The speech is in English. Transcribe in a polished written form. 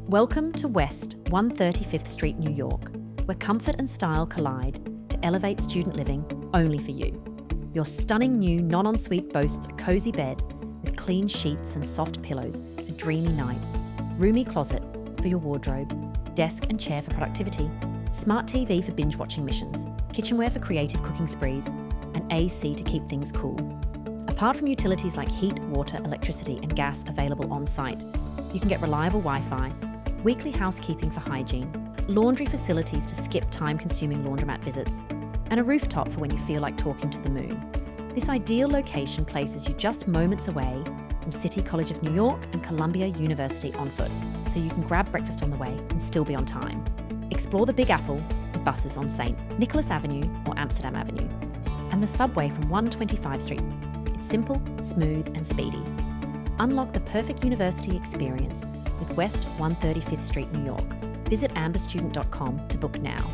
Welcome to West 135th Street, New York, where comfort and style collide to elevate student living only for you. Your stunning new non-ensuite boasts a cozy bed with clean sheets and soft pillows for dreamy nights, roomy closet for your wardrobe, desk and chair for productivity, smart TV for binge-watching missions, kitchenware for creative cooking sprees, and AC to keep things cool. Apart from utilities like heat, water, electricity and gas available on site, you can get reliable Wi-Fi, weekly housekeeping for hygiene, laundry facilities to skip time-consuming laundromat visits, and a rooftop for when you feel like talking to the moon. This ideal location places you just moments away from City College of New York and Columbia University on foot, so you can grab breakfast on the way and still be on time. Explore the Big Apple with buses on St. Nicholas Avenue or Amsterdam Avenue, and the subway from 125 Street. It's simple, smooth, and speedy. Unlock the perfect university experience with West 135th Street, New York. Visit amberstudent.com to book now.